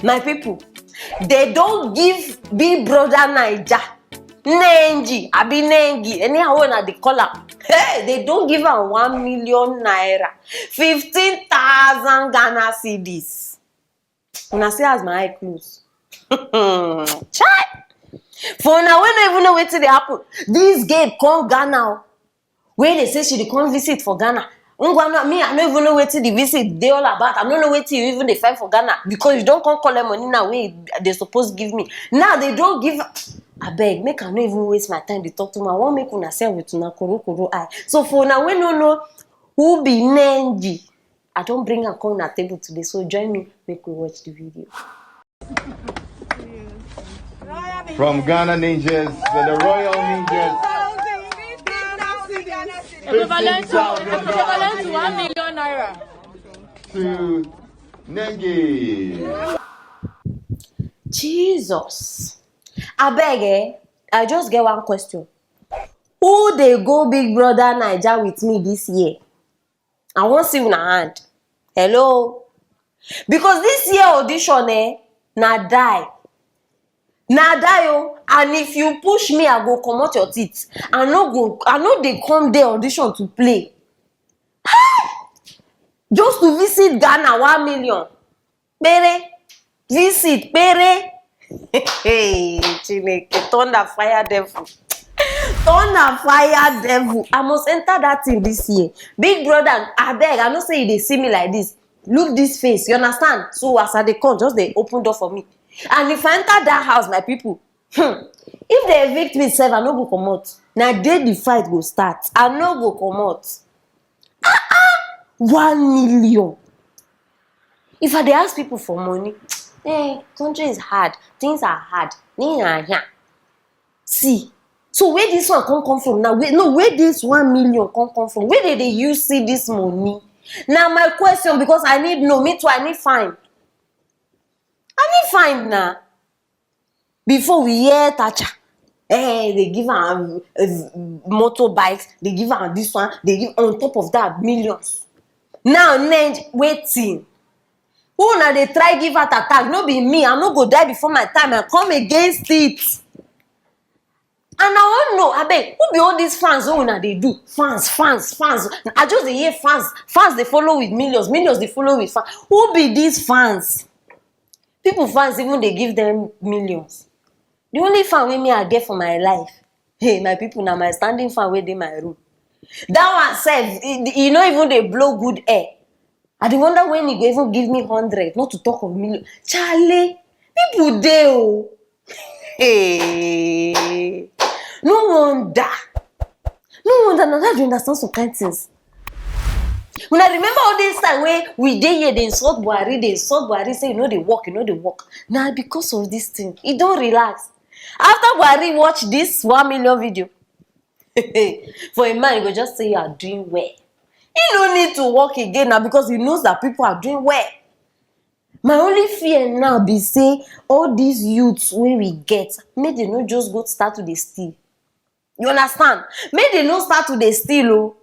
My people, they don't give Big Brother Naija, Nengi, Abi Nengi, anyhow when they call am. Hey, they don't give am 1 million naira, 15,000 Ghana cedis. Una see as my eye close. Chai! For now, we don't even know wetin dey happen. This girl come Ghana. Where they say she dey come visit for Ghana. Me, I don't even know wetin the visit dey all about. I don't know wetin you even dey find for Ghana because you don't come collect money now wey they supposed give me. Now they don't give. Abeg, make I no even waste my time to talk to me. I wan make una sell with una koro eye. So for now, we no know who be Nengi. I don't bring am come on a table today. So join me, make we watch the video. From Ghana Ninjas to the Royal Ninjas. Equivalent to 1 million naira. To Nengi. Jesus. Abeg, I just get one question. Who dey go Big Brother Naija with me this year? I wan see una hand. Hello? Because this year audition na die. Na die o. And if you push me, I go comot your teeth. I no dey come there audition to play. Just to visit Ghana 1 million. Pere. Visit, pere. Hey, Chineke, thunder fire devil. Thunder fire devil. I must enter that thing this year. Big Brother, abeg, I know say you dey see me like this. Look this face, you understand? So as I dey come, just dey open door for me. And if I enter that house, my people, if they evict me sef, I no go comot. Na there the fight go start. I no go comot. 1 million. If I dey ask people for money, country is hard, things are hard. See, so where this one come from now? Where this 1 million come from? Where did they use see this money? Now my question, because I need know, me too, I need find. Now. Before we hear Tacha, they give am motorbikes, they give am this one, they give on top of that millions. Now, waiting. Who na dey try give her attack? No be me. I no go die before my time. I come against it. And I wan know, abeg, who be all these fans wey una dey do? Fans. I just dey hear fans. Fans dey follow with millions. Millions dey follow with fans. Who be these fans? People fans even dey give them millions. The only fan wey me I get for my life, hey, my people, na my standing fan wey dey my room. That one sef, e no even dey blow good air. I dey wonder when he go even give me 100, not to talk of million. Charlie, people dey o. Hey, no wonder. Now that you understand some kind things. When I remember all this time when we dey here, they insult Buhari, say you know they work. Now because of this thing, he don't relax. After Buhari watch this 1 million video, for a man, he go just say you are doing well. He no need to work again now because he knows that people are doing well. My only fear now be say all these youths wey we get, make they no just go start to dey steal. You understand? Make they no start to dey steal o.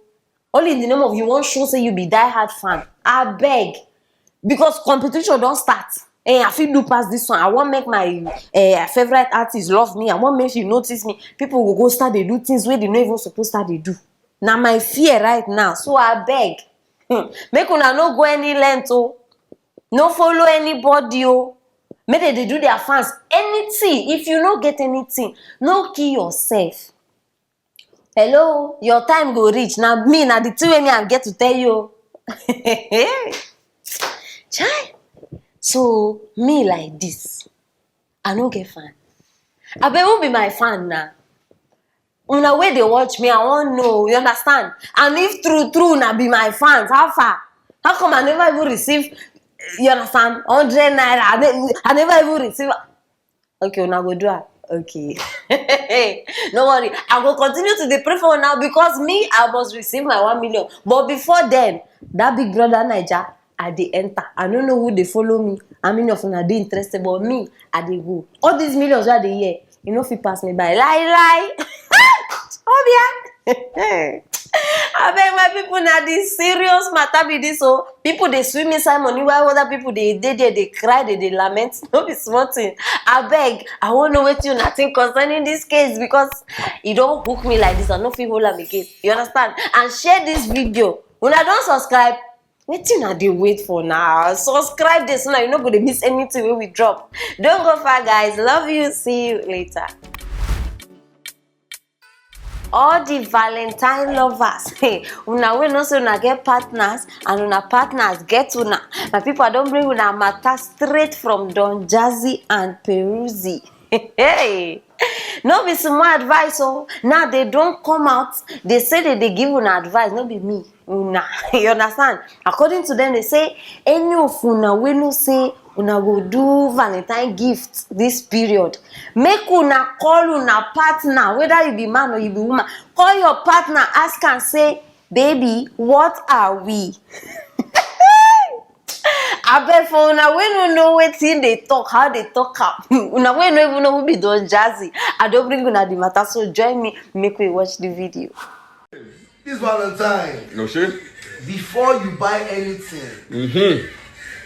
Only in the name of you wan show say you be die-hard fan. Abeg, because competition don start. I fit do pass this one. I wan make my favorite artist love me. I wan make you notice me. People will go start dey do things wey they no even suppose start dey do. Na my fear right now. So abeg, make una no go any length o. No follow anybody o. Make they dey do their fans anything. If you no get anything, no kill yourself. Hello, your time go reach. Now me, na the thing wey me I get to tell you. Chai. So me like this, I no get fan. Abeg, who be my fan now? Una wey dey watch me, I wan know. You understand? And if true na be my fans, how far? How come I never even receive? You understand? 100 naira. I never even receive. Okay, una go do it. Okay. No worry. I will continue to dey pray for now because me, I must receive my 1 million. But before then, that Big Brother Naija, I dey enter. I don't know who they follow me. How many of them are interested? But me, I dey go. All these millions where they hear, you know, if you pass me by, lie. Oh yeah. I beg my people now this serious matter be this so people they swim inside money while other people they cry they lament no be small thing. I beg I won't know what you nothing concerning this case because it don't hook me like this I no fit hold am again. You understand? And share this video. When I don't subscribe, wetin I dey wait for now? Subscribe this so now you no go dey miss anything when we drop. Don't go far guys. Love you. See you later. All the Valentine lovers, hey, una wey know say una get partners and una partners get una. My people, I don't bring una matter straight from Don Jazzy and Peruzzi. Hey, no be small advice oh. Now they don't come out. They say that they give una advice. No be me. Una, you understand? According to them, they say any of una wey no say una go do Valentine gift this period. Make una call una partner, whether you be man or you be woman. Call your partner, ask and say, baby, what are we? I bet for una wey no know wetin they talk, how they talk up. Una wey no even know who be Don Jazzy. I don't bring una the matter, so join me, make we watch the video. This Valentine. No shit. Before you buy anything,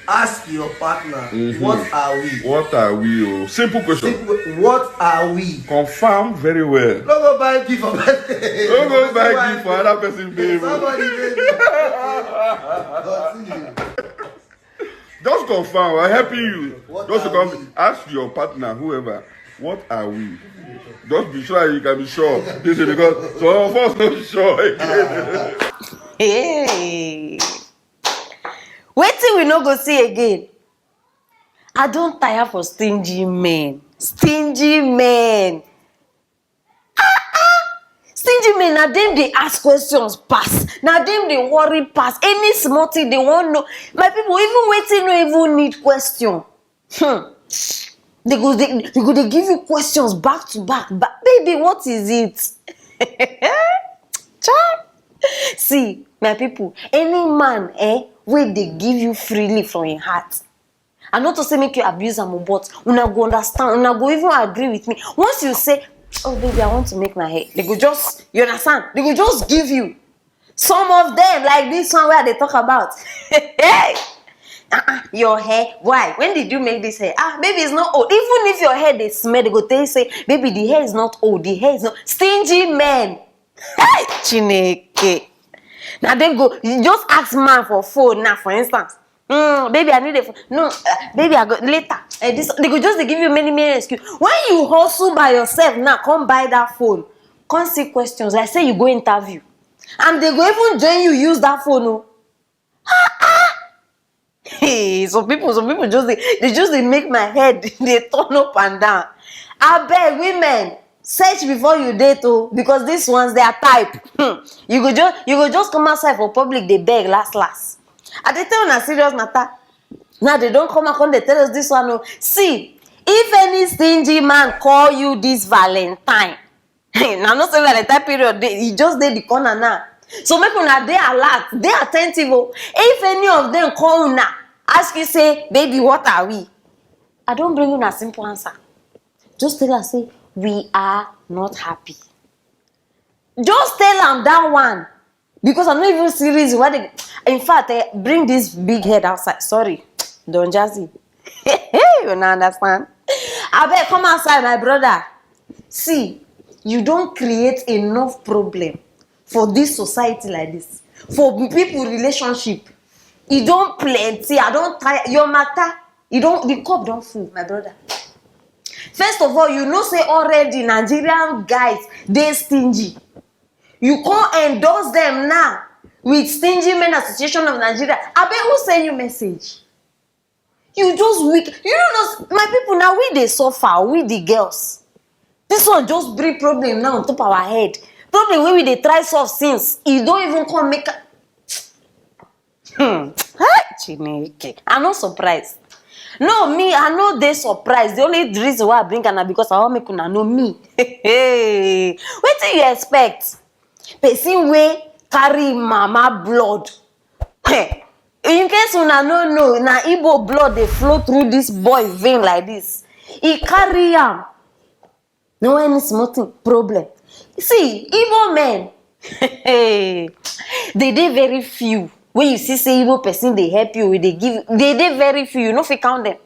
ask your partner, what are we? What are we? Oh, simple question. What are we? Confirm very well. Don't go buy gift for birthday. Don't go buy gift for another person, baby. Somebody baby. Continue. Just confirm. We're helping you. What Just to are come, we? ask your partner, whoever. What are we? Just be sure you can be sure. This is because some of us not sure again. Hey, wait till we no go see again. I don't tire for stingy men. Stingy men. Stingy men, now them they ask questions pass. Now them they worry pass. Any small thing they want know. My people even waiting no even need question. They go they give you questions back to back. But baby, what is it? Child. See, my people, any man wey they give you freely from your heart. I not to say make you abuse am, but una go understand, una go even agree with me. Once you say, oh baby, I want to make my hair, they go just, you understand? They go just give you. Some of them, like this one where they talk about. Hey, your hair, why? When did you make this hair? Baby, it's not old. Even if your hair they smell, they go tell you say, baby, the hair is not old. The hair is not stingy men. Hey, Chineke. Now then go, you just ask man for phone now, for instance. Baby, I need a phone. No, baby, I go later. This they go just they give you many excuses. When you hustle by yourself now, come buy that phone. Come see questions. Like say you go interview. And they go even join you use that phone. Oh. Hey, some people just they make my head they turn up and down. I beg women. Search before you date oh, because these ones they are type. You go just come outside for public, they beg last. I they tell you a serious matter. Now they don't come and they tell us this one. Oh. See, if any stingy man call you this Valentine, now not say Valentine period, he just did the corner now. So make una they alert, they attentive. Oh. If any of them call una, ask you say, baby, what are we? I don't bring you a simple answer. Just tell her say, we are not happy. Just tell them that one. Because I'm not even serious. What they, in fact, bring this big head outside. Sorry, Don Jazzy. You don't understand? I better come outside, my brother. See, you don't create enough problem for this society like this. For people relationship. You don't plenty. I don't tire. Your matter. You don't. The cup don't full, my brother. First of all, you know say already Nigerian guys, they stingy. You can't endorse them now with Stingy Men Association of Nigeria. I bet who send you message? You just weak. You don't know, my people, now we they suffer, we the girls. This one just bring problem now on top of our head. Problem where we they try solve since. You don't even come make a... Chineke. I'm not surprised. No, me, I know they surprised. The only reason why I bring Anna because I want make una know me. Hey, what do you expect? Person wey carry mama blood. In case una no know, na Igbo blood they flow through this boy vein like this. He carry am. No any small thing problem. See, Igbo men, Hey, they dey very few. When you see say Igbo person they help you, they dey very few. You no fit count them.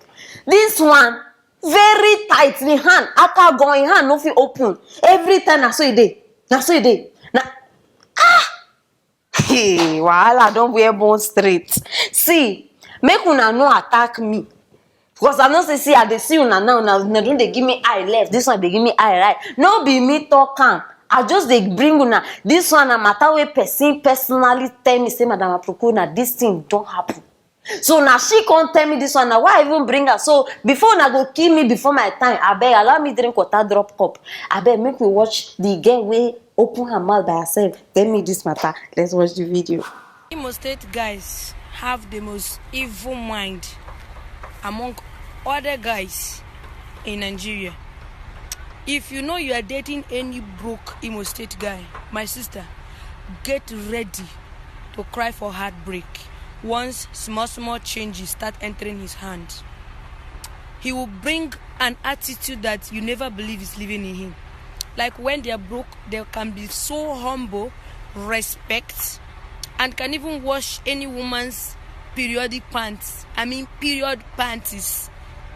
This one very tight. The hand, after going hand no fit open. Every time na so e dey. Na so e dey. Na hey, wahala don wear bone straight. See, make una no attack me. Because I know say I dey see una now, una don dey give me eye left. This one dey give me eye right. No be me talk am. I just dey bring una. This one na matter wey person personally tell me say Madam Aproko na this thing don happen. So now she can't tell me this one. Now why I even bring her? So before una go kill me before my time, I beg allow me drink water drop cup. I beg make we watch the girl wey open her mouth by herself. Tell me this matter. Let's watch the video. Imo State guys have the most evil mind among other guys in Nigeria. If you know you are dating any broke Imo State guy, my sister, get ready to cry for heartbreak. Once small changes start entering his hand, he will bring an attitude that you never believe is living in him. Like when they are broke, they can be so humble, respect, and can even wash any woman's periodic pants. Period panties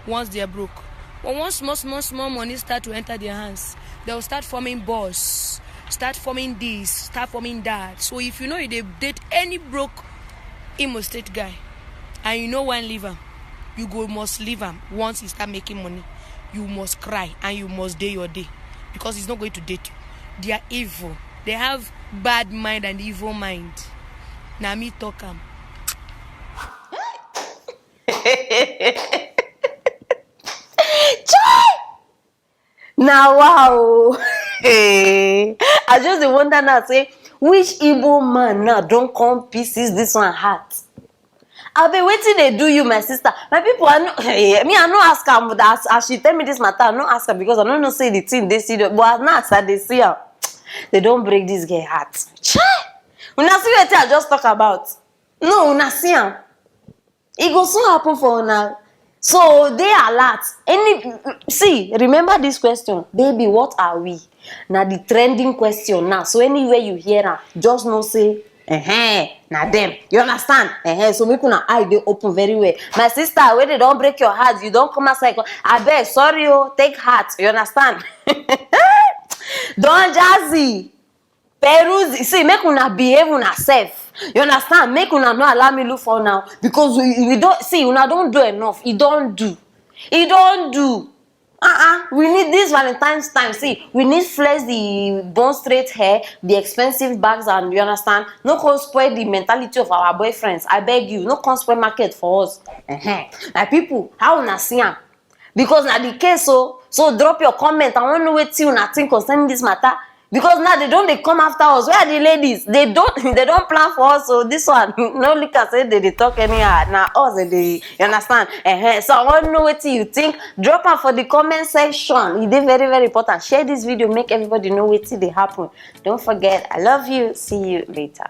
once they are broke. But once small money start to enter their hands, they will start forming boss, start forming this, start forming that. So if you know you date any broke Imo State guy and you know when leave him, you must leave him. Once he start making money, you must cry and you must day your day, because he's not going to date you. They are evil. They have bad mind and evil mind. Now me talk him. Now wow. I just wonder now say which Igbo man now don't come pieces this one heart. I be waiting they do you, my sister. My people are not me, I no ask her, but as she tell me this matter, I no ask her because I don't know say the thing they see, but now as they see her, they don't break this girl heart. Chai! Una see what I just talk about. No, una see am. It go soon happen for una. So they alert. Remember this question, baby, what are we? Now the trending question now. So anywhere you hear her, just know say, now them. You understand? So make una eye dey open very well. My sister, when they don't break your heart, you don't come outside. I beg, sorry, take heart. You understand? Don Jazzy, Peruzzi, see, make una behave una self. You understand? Make una not allow me look for now, because we don't see una don't do enough. It don't do. We need this Valentine's time. See, we need flex the bone straight hair, the expensive bags, and you understand? No come spoil the mentality of our boyfriends. I beg you, no come spoil market for us. Like people, how una see am? Because now the case, so drop your comment. I want to know what you think concerning this matter. Because now they come after us. Where are the ladies? They don't plan for us. So this one, no look at say they talk anyhow. Now us you understand? So I want to know what you think. Drop them for the comment section. It is very, very important. Share this video, make everybody know what they happen. Don't forget, I love you. See you later.